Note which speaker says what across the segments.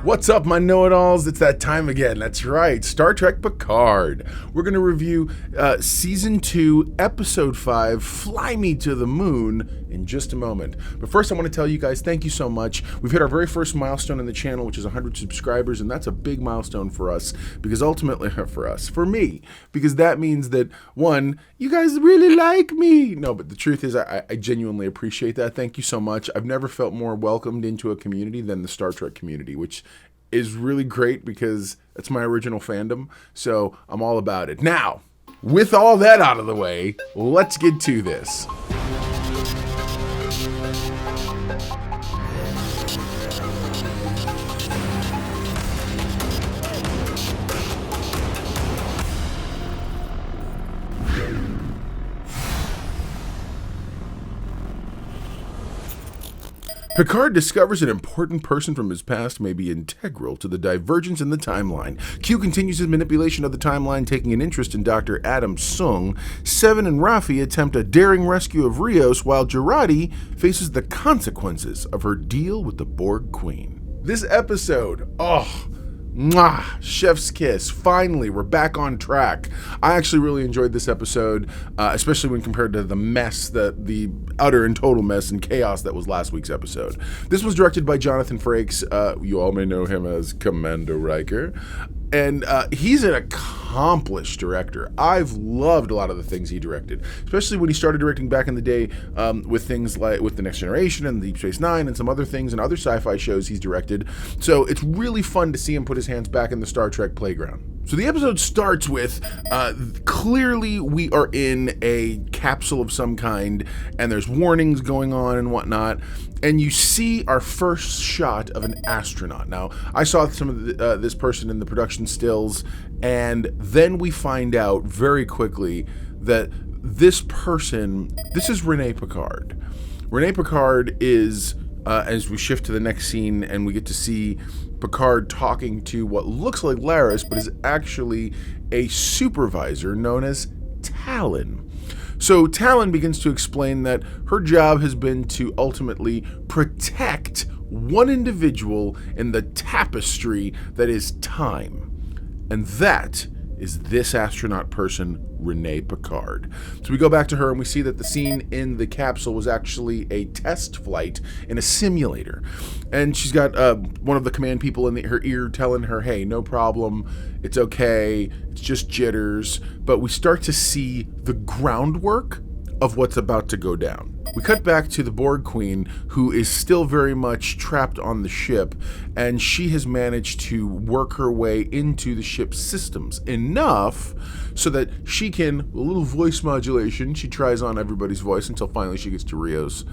Speaker 1: What's up, my know-it-alls? It's that time again. That's right, Star Trek Picard. We're going to review Season 2, Episode 5, Fly Me to the Moon, in just a moment. But first, I want to tell you guys, thank you so much. We've hit our very first milestone in the channel, which is 100 subscribers, and that's a big milestone for us, because ultimately, for me, because that means that, one, you guys really like me. No, but the truth is, I genuinely appreciate that. Thank you so much. I've never felt more welcomed into a community than the Star Trek community, which is really great because it's my original fandom, so I'm all about it. Now, with all that out of the way, let's get to this. Picard discovers an important person from his past may be integral to the divergence in the timeline. Q continues his manipulation of the timeline, taking an interest in Dr. Adam Soong. Seven and Raffi attempt a daring rescue of Rios, while Jurati faces the consequences of her deal with the Borg Queen. This episode, mwah, chef's kiss. Finally, we're back on track. I actually really enjoyed this episode, especially when compared to the mess, the utter and total mess and chaos that was last week's episode. This was directed by Jonathan Frakes. You all may know him as Commander Riker. And he's an accomplished director. I've loved a lot of the things he directed, especially when he started directing back in the day with things like with The Next Generation and Deep Space Nine and some other things and other sci-fi shows he's directed. So it's really fun to see him put his hands back in the Star Trek playground. So the episode starts with, clearly we are in a capsule of some kind, and there's warnings going on and whatnot, and you see our first shot of an astronaut. Now, I saw some of this person in the production stills, and then we find out very quickly that this is Renee Picard. Renee Picard is, as we shift to the next scene and we get to see Picard talking to what looks like Laris, but is actually a supervisor known as Talon. So Talon begins to explain that her job has been to ultimately protect one individual in the tapestry that is time. And that is this astronaut person, Renee Picard. So we go back to her and we see that the scene in the capsule was actually a test flight in a simulator. And she's got one of the command people in her ear telling her, hey, no problem, it's okay, it's just jitters. But we start to see the groundwork of what's about to go down. We cut back to the Borg Queen, who is still very much trapped on the ship, and she has managed to work her way into the ship's systems enough so that she can, a little voice modulation, she tries on everybody's voice until finally she gets to Rios.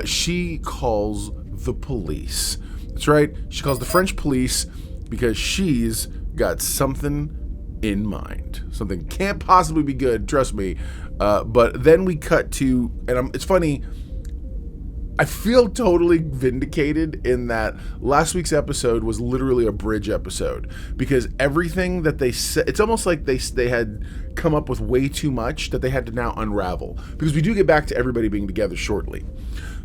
Speaker 1: She calls the police. That's right, she calls the French police because she's got something in mind. Something can't possibly be good, trust me. But then we cut to, and it's funny, I feel totally vindicated in that last week's episode was literally a bridge episode, because everything that they said, it's almost like they had come up with way too much that they had to now unravel, because we do get back to everybody being together shortly.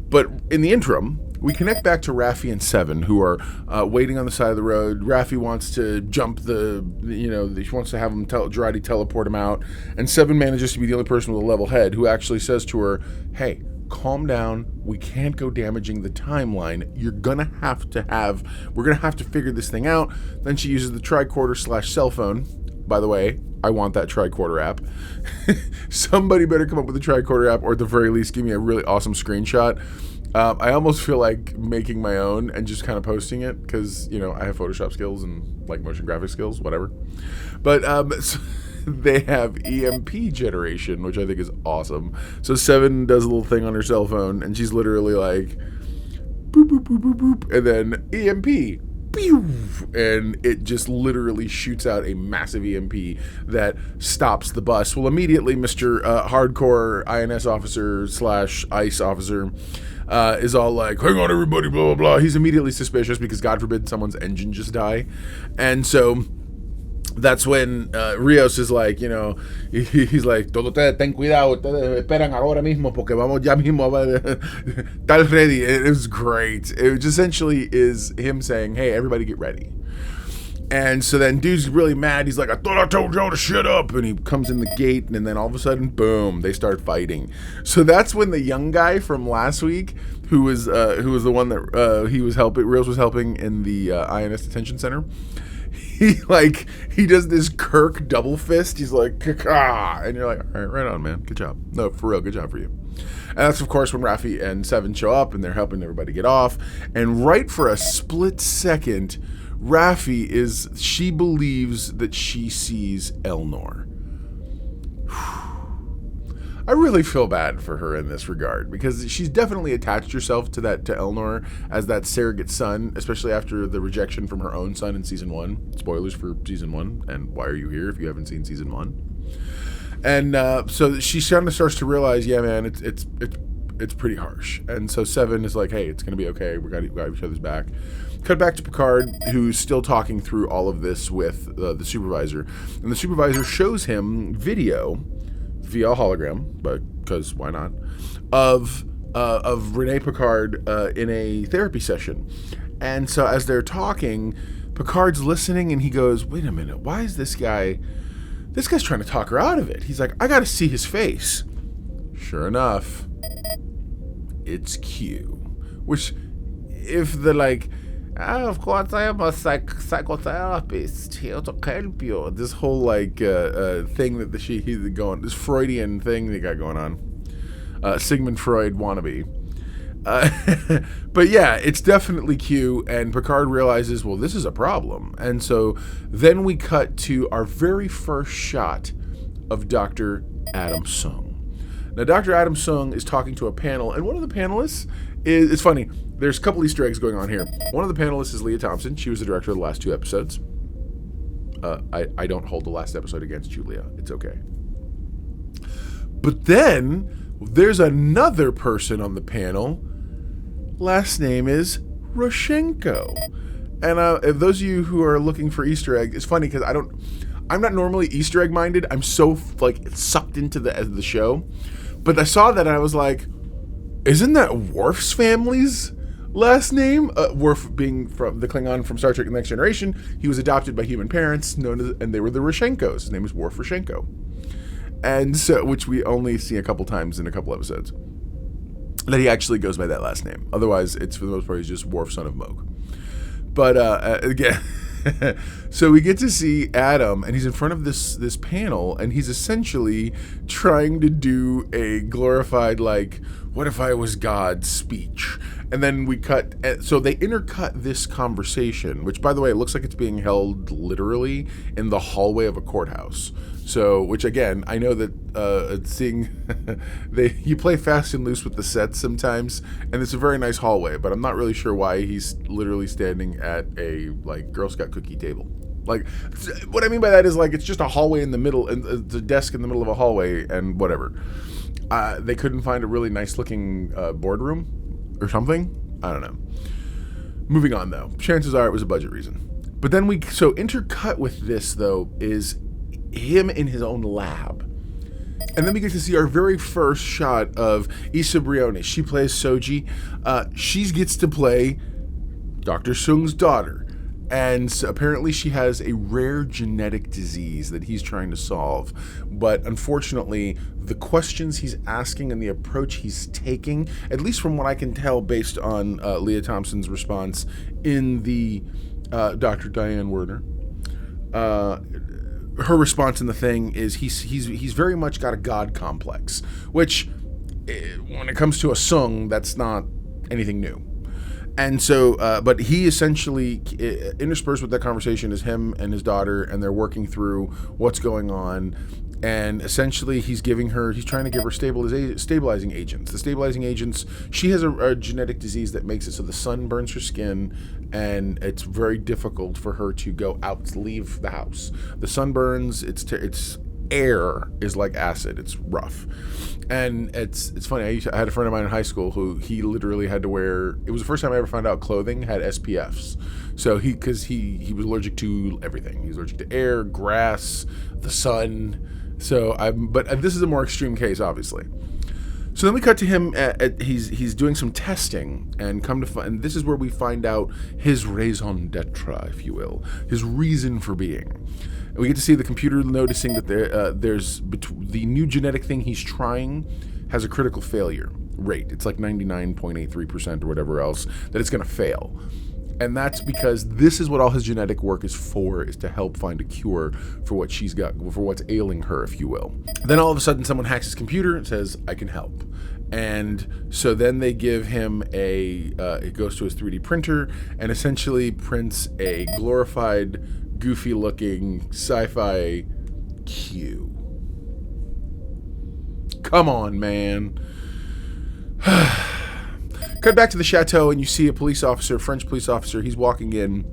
Speaker 1: But in the interim, we connect back to Raffi and Seven, who are waiting on the side of the road. Raffi wants to jump she wants to have him Jurati teleport him out. And Seven manages to be the only person with a level head who actually says to her, hey, calm down. We can't go damaging the timeline. We're going to have to figure this thing out. Then she uses the tricorder / cell phone. By the way, I want that tricorder app. Somebody better come up with a tricorder app, or at the very least give me a really awesome screenshot. I almost feel like making my own and just kind of posting it, because I have Photoshop skills and like motion graphic skills, whatever. But so they have EMP generation, which I think is awesome. So Seven does a little thing on her cell phone, and she's literally like boop boop boop boop boop, and then EMP. And it just literally shoots out a massive EMP that stops the bus. Well, immediately Mr. Hardcore INS officer / ICE officer is all like, hang on everybody, blah blah blah. He's immediately suspicious because God forbid someone's engine just die. And so that's when Rios is like, he's like, todo ustedes ten cuidado, ustedes esperan ahora mismo porque vamos ya mismo tal ready. It was great. It essentially is him saying, hey, everybody get ready. And so then dude's really mad. He's like, I thought I told y'all to shut up. And he comes in the gate, and then all of a sudden, boom, they start fighting. So that's when the young guy from last week, who was the one that Rios was helping in the INS detention center, he does this Kirk double fist. He's like, Kaka! And you're like, all right on, man. Good job. No, for real, good job for you. And that's, of course, when Raffi and Seven show up, and they're helping everybody get off. And right for a split second, Raffi she believes that she sees Elnor. I really feel bad for her in this regard, because she's definitely attached herself to Elnor as that surrogate son, especially after the rejection from her own son in season 1. Spoilers for season 1, and why are you here if you haven't seen season 1? And so she kind of starts to realize, yeah, man, it's pretty harsh. And so Seven is like, hey, it's gonna be okay. We got each other's back. Cut back to Picard, who's still talking through all of this with the supervisor, and the supervisor shows him video via hologram, because why not, of Renee Picard in a therapy session. And so as they're talking, Picard's listening, and he goes, wait a minute, why is this guy's trying to talk her out of it? He's like, I gotta see his face. Sure enough, it's Q. Which, if the of course I am a psychotherapist here to help you. This whole thing that he's going, this Freudian thing they got going on. Sigmund Freud wannabe. But yeah, it's definitely Q, and Picard realizes, well, this is a problem. And so then we cut to our very first shot of Dr. Adam Soong. Now, Dr. Adam Soong is talking to a panel, and one of the panelists it's funny, there's a couple Easter eggs going on here. One of the panelists is Leah Thompson. She was the director of the last 2 episodes. I don't hold the last episode against you, Leah. It's okay. But then there's another person on the panel. Last name is Roshenko. And if those of you who are looking for Easter egg, it's funny because I'm not normally Easter egg minded. I'm so sucked into the show. But I saw that and I was like, isn't that Worf's family's last name? Worf being from the Klingon from Star Trek The Next Generation. He was adopted by human parents, and they were the Roshenkos. His name is Worf Roshenko. And so, which we only see a couple times in a couple episodes. That he actually goes by that last name. Otherwise, it's for the most part, he's just Worf, son of Moog. But again, so we get to see Adam, and he's in front of this panel, and he's essentially trying to do a glorified, what if I was God speech. And then we cut, so they intercut this conversation, which, by the way, it looks like it's being held literally in the hallway of a courthouse. So, which again, I know that seeing, you play fast and loose with the sets sometimes, and it's a very nice hallway, but I'm not really sure why he's literally standing at a, Girl Scout cookie table. What I mean by that is, it's just a hallway in the middle, and the desk in the middle of a hallway, and whatever. They couldn't find a really nice looking boardroom or something. I don't know. Moving on, though. Chances are it was a budget reason. But then intercut with this, though, is him in his own lab. And then we get to see our very first shot of Issa Briones. She plays Soji. She gets to play Dr. Soong's daughter. And so apparently she has a rare genetic disease that he's trying to solve. But unfortunately, the questions he's asking and the approach he's taking, at least from what I can tell based on Leah Thompson's response in the Dr. Diane Werner, her response in the thing is he's very much got a God complex, which when it comes to a Soong, that's not anything new. And so, but he essentially, interspersed with that conversation is him and his daughter, and they're working through what's going on. And essentially, he's trying to give her stabilizing agents. The stabilizing agents, she has a genetic disease that makes it so the sun burns her skin, and it's very difficult for her to go out, leave the house. The sun burns, it's air is like acid. It's rough. And it's funny. I had a friend of mine in high school who he literally had to wear. It was the first time I ever found out clothing had SPFs. So because he was allergic to everything. He was allergic to air, grass, the sun. So but this is a more extreme case, obviously. So then we cut to him. He's doing some testing, and and this is where we find out his raison d'être, if you will, his reason for being. And we get to see the computer noticing that the new genetic thing he's trying has a critical failure rate. It's like 99.83% or whatever else that it's going to fail. And that's because this is what all his genetic work is for, is to help find a cure for what she's got, for what's ailing her, if you will. Then all of a sudden someone hacks his computer and says, I can help. And so then they give him it goes to his 3D printer and essentially prints a glorified, goofy-looking Sci-Fi Q. Come on, man. Cut back to the chateau, and you see a police officer, French police officer. He's walking in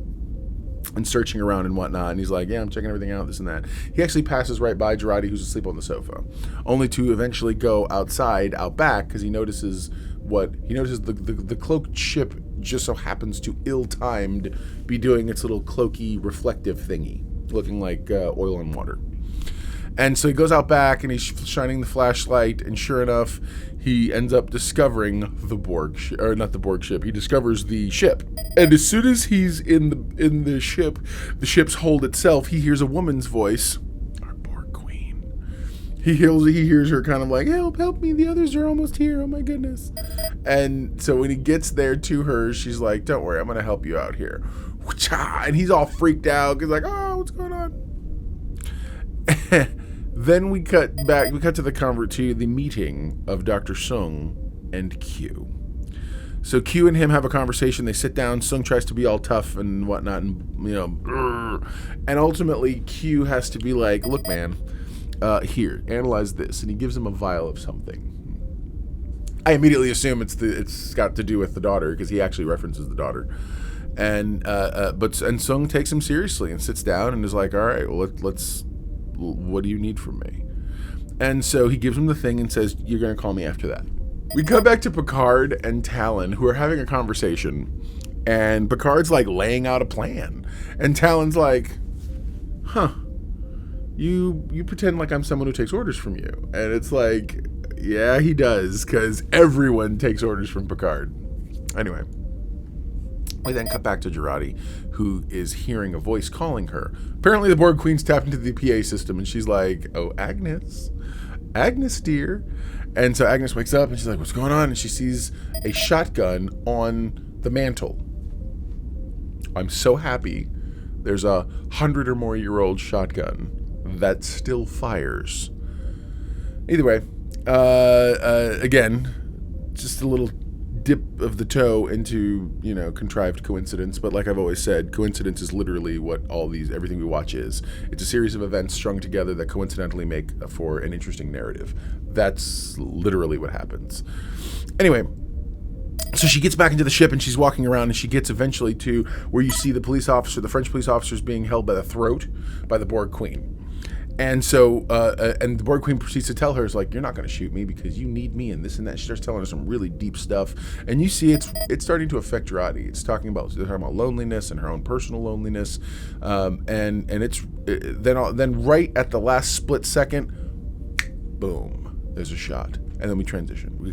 Speaker 1: and searching around and whatnot, and he's like, yeah, I'm checking everything out, this and that. He actually passes right by Jurati, who's asleep on the sofa, only to eventually go outside, out back, because he notices the cloaked ship just so happens to ill-timed be doing its little cloaky reflective thingy, looking like oil and water. And so he goes out back and he's shining the flashlight, and sure enough, he ends up discovering not the Borg ship. He discovers the ship. And as soon as he's in the ship's hold itself, he hears a woman's voice, our Borg Queen. He hears her kind of like, help me, the others are almost here, oh my goodness. And so when he gets there to her, she's like, don't worry, I'm going to help you out here. And he's all freaked out, he's like, oh, what's going on? Then we cut to the meeting of Dr. Soong and Q. So Q and him have a conversation. They sit down. Soong tries to be all tough and whatnot, and and ultimately Q has to be like, look, man, here, analyze this, and he gives him a vial of something. I immediately assume it's got to do with the daughter, because he actually references the daughter. And Soong takes him seriously and sits down and is like, all right, well, let's what do you need from me? And so he gives him the thing and says, you're going to call me after that. We come back to Picard and Talon, who are having a conversation, and Picard's like laying out a plan, and Talon's like, you pretend like I'm someone who takes orders from you. And it's like, yeah, he does, because everyone takes orders from Picard. Anyway, we then cut back to Jurati, who is hearing a voice calling her. Apparently the Borg Queen's tapped into the PA system, and she's like, oh, Agnes, dear. And so Agnes wakes up, and she's like, what's going on? And she sees a shotgun on the mantle. I'm so happy. There's 100 or more year old shotgun that still fires. Either way, again, just a little dip of the toe into, contrived coincidence. But like I've always said, coincidence is literally what everything we watch is. It's a series of events strung together that coincidentally make for an interesting narrative. That's literally what happens. Anyway, so she gets back into the ship and she's walking around, and she gets eventually to where you see the French police officers being held by the throat by the Borg Queen. And so, and the Borg Queen proceeds to tell her, it's like, you're not going to shoot me because you need me and this and that. She starts telling her some really deep stuff. And you see it's starting to affect Jurati. They're talking about loneliness and her own personal loneliness. And it's then right at the last split second, boom, there's a shot. And then we transition. We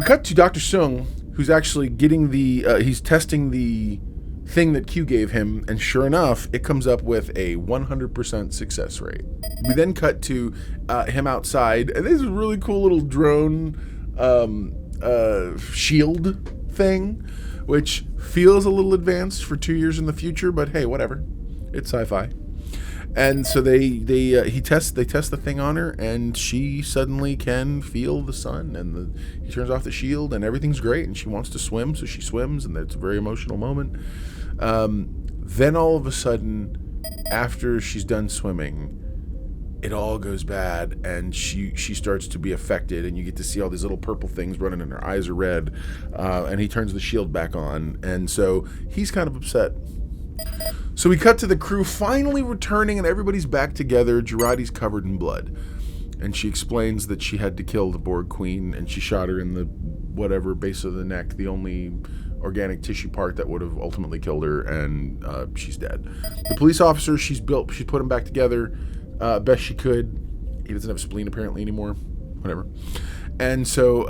Speaker 1: cut to Dr. Soong, who's actually getting he's testing the thing that Q gave him, and sure enough, it comes up with a 100% success rate. We then cut to him outside, and this is a really cool little drone shield thing, which feels a little advanced for 2 years in the future, but hey, whatever. It's sci-fi. And so they test the thing on her, and she suddenly can feel the sun, and he turns off the shield, and everything's great, and she wants to swim, so she swims, and it's a very emotional moment. Then all of a sudden, after she's done swimming, it all goes bad, and she starts to be affected, and you get to see all these little purple things running, and her eyes are red, and he turns the shield back on, and so he's kind of upset. So we cut to the crew finally returning, and everybody's back together. Jurati's covered in blood. And she explains that she had to kill the Borg Queen, and she shot her in the whatever base of the neck, the only organic tissue part that would have ultimately killed her, and she's dead. The police officer, she's put him back together best she could. He doesn't have a spleen apparently anymore. Whatever. And so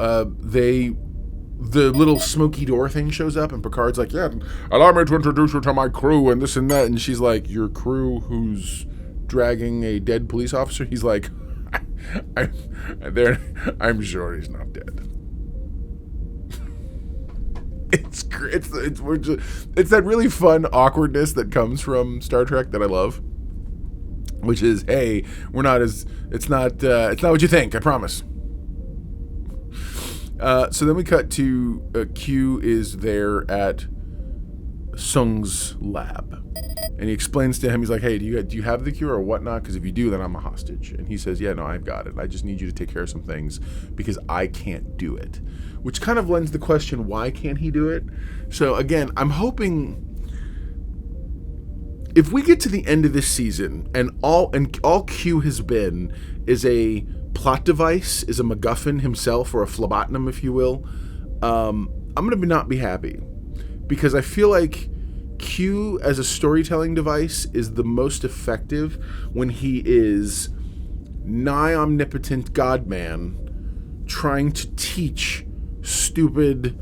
Speaker 1: the little smoky door thing shows up, and Picard's like, yeah, allow me to introduce you to my crew and this and that. And she's like, your crew who's dragging a dead police officer? He's like, I'm sure he's not dead. It's that really fun awkwardness that comes from Star Trek that I love, which is, hey, it's not what you think, I promise. So then we cut to Q is there at Soong's lab. And he explains to him, he's like, hey, do you have the cure or whatnot? Because if you do, then I'm a hostage. And he says, yeah, no, I've got it. I just need you to take care of some things because I can't do it. Which kind of lends the question, why can't he do it? So again, I'm hoping if we get to the end of this season and all Q has been is a plot device, is a MacGuffin himself, or a phlebotinum, if you will, I'm going to not be happy. Because I feel like Q as a storytelling device is the most effective when he is nigh omnipotent God-man trying to teach stupid,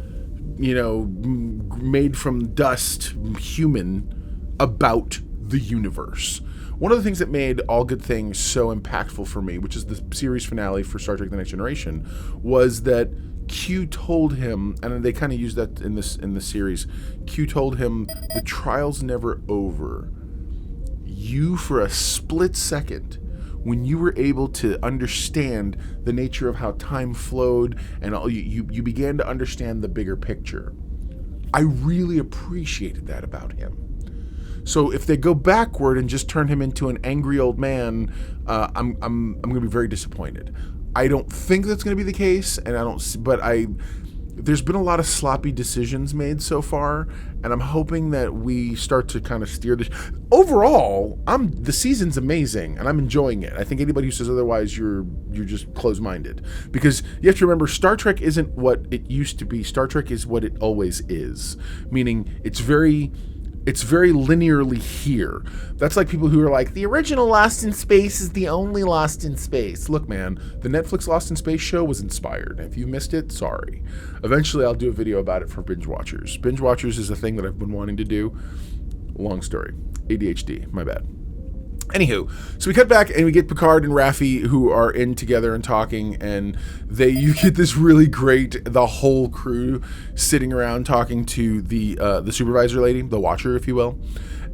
Speaker 1: made from dust human about the universe. One of the things that made All Good Things so impactful for me, which is the series finale for Star Trek The Next Generation, was that Q told him, and they kind of used that in the series, Q told him, the trial's never over. You, for a split second, when you were able to understand the nature of how time flowed, and you began to understand the bigger picture. I really appreciated that about him. So if they go backward and just turn him into an angry old man, I'm going to be very disappointed. I don't think that's going to be the case, and there's been a lot of sloppy decisions made so far, and I'm hoping that we start to kind of steer this. Overall, the season's amazing, and I'm enjoying it. I think anybody who says otherwise, you're just closed-minded. Because you have to remember, Star Trek isn't what it used to be. Star Trek is what it always is. Meaning, it's very linearly here. That's like people who are like, the original Lost in Space is the only Lost in Space. Look, man, the Netflix Lost in Space show was inspired. If you missed it, sorry. Eventually, I'll do a video about it for binge watchers. Binge watchers is a thing that I've been wanting to do. Long story. ADHD, my bad. Anywho, so we cut back and we get Picard and Raffi who are in together and talking, and you get this really great, the whole crew sitting around talking to the supervisor lady, the watcher, if you will.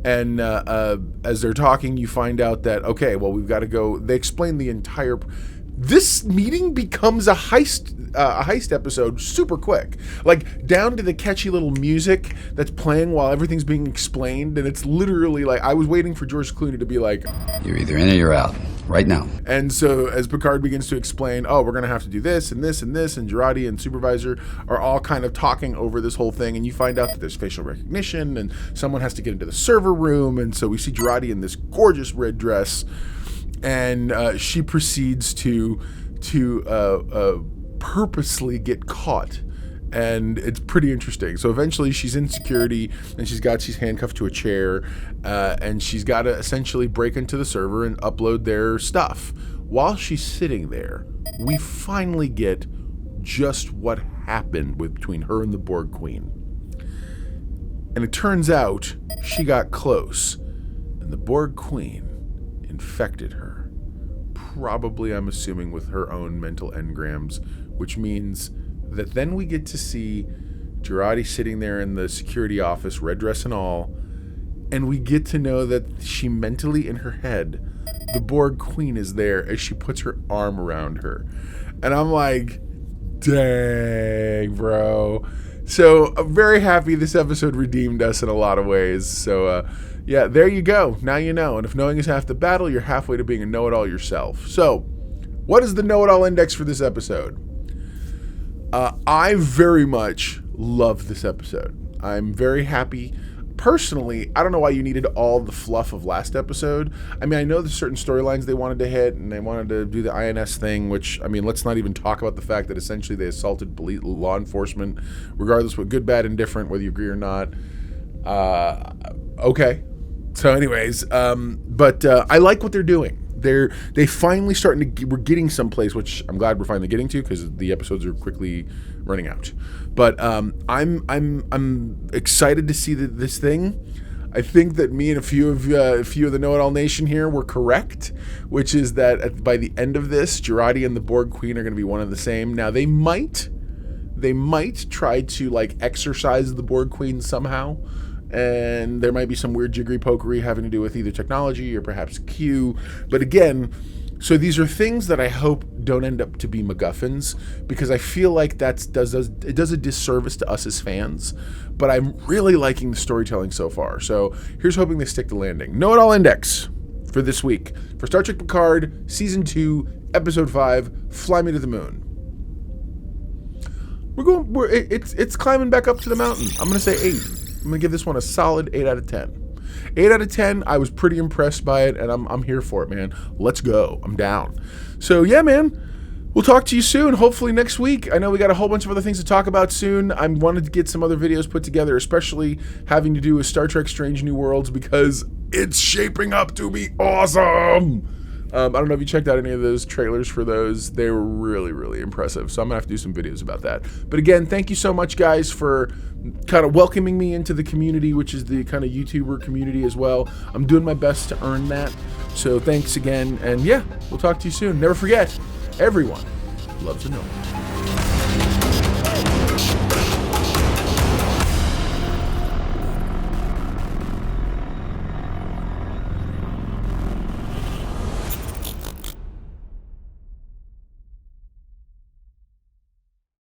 Speaker 1: And as they're talking, you find out that, okay, well, we've got to go. They explain the entire. This meeting becomes a heist episode super quick, like down to the catchy little music that's playing while everything's being explained, and it's literally like I was waiting for George Clooney to be like,
Speaker 2: "You're either in or you're out, right now."
Speaker 1: And so as Picard begins to explain, oh, we're gonna have to do this and this and this, and Jurati and supervisor are all kind of talking over this whole thing, and you find out that there's facial recognition, and someone has to get into the server room, and so we see Jurati in this gorgeous red dress. And she proceeds to purposely get caught, and it's pretty interesting. So eventually she's in security, and she's handcuffed to a chair, and she's got to essentially break into the server and upload their stuff. While she's sitting there, we finally get just what happened between her and the Borg Queen. And it turns out she got close, and the Borg Queen infected her, probably, I'm assuming, with her own mental engrams, which means that then we get to see Jurati sitting there in the security office, red dress and all, and we get to know that she mentally, in her head, the Borg Queen is there as she puts her arm around her. And I'm like, dang, bro. So I'm very happy this episode redeemed us in a lot of ways. So, yeah, there you go. Now you know. And if knowing is half the battle, you're halfway to being a know-it-all yourself. So, what is the know-it-all index for this episode? I very much love this episode. I'm very happy. personally, I don't know why you needed all the fluff of last episode. I mean, I know there's certain storylines they wanted to hit, and they wanted to do the INS thing, which, I mean, let's not even talk about the fact that essentially they assaulted law enforcement, regardless what good, bad, indifferent, whether you agree or not. Okay. So anyways, but I like what they're doing. They finally we're getting someplace, which I'm glad we're finally getting to, because the episodes are quickly running out. But I'm excited to see this thing. I think that me and a few of the Know-It-All Nation here were correct, which is that by the end of this, Jurati and the Borg Queen are going to be one and the same. Now they might try to like exorcise the Borg Queen somehow. And there might be some weird jiggery pokery having to do with either technology or perhaps Q. But again, so these are things that I hope don't end up to be MacGuffins, because I feel like it does a disservice to us as fans. But I'm really liking the storytelling so far. So here's hoping they stick the landing. Know-It-All Index for this week. For Star Trek Picard, Season 2, Episode 5, Fly Me to the Moon. It's climbing back up to the mountain. I'm going to say 8. I'm going to give this one a solid 8 out of 10. 8 out of 10, I was pretty impressed by it, and I'm here for it, man. Let's go. I'm down. So, yeah, man, we'll talk to you soon, hopefully next week. I know we got a whole bunch of other things to talk about soon. I wanted to get some other videos put together, especially having to do with Star Trek Strange New Worlds, because it's shaping up to be awesome. I don't know if you checked out any of those trailers for those. They were really, really impressive. So I'm going to have to do some videos about that. But again, thank you so much, guys, for kind of welcoming me into the community, which is the kind of YouTuber community as well. I'm doing my best to earn that. So thanks again. And yeah, we'll talk to you soon. Never forget, everyone loves a know.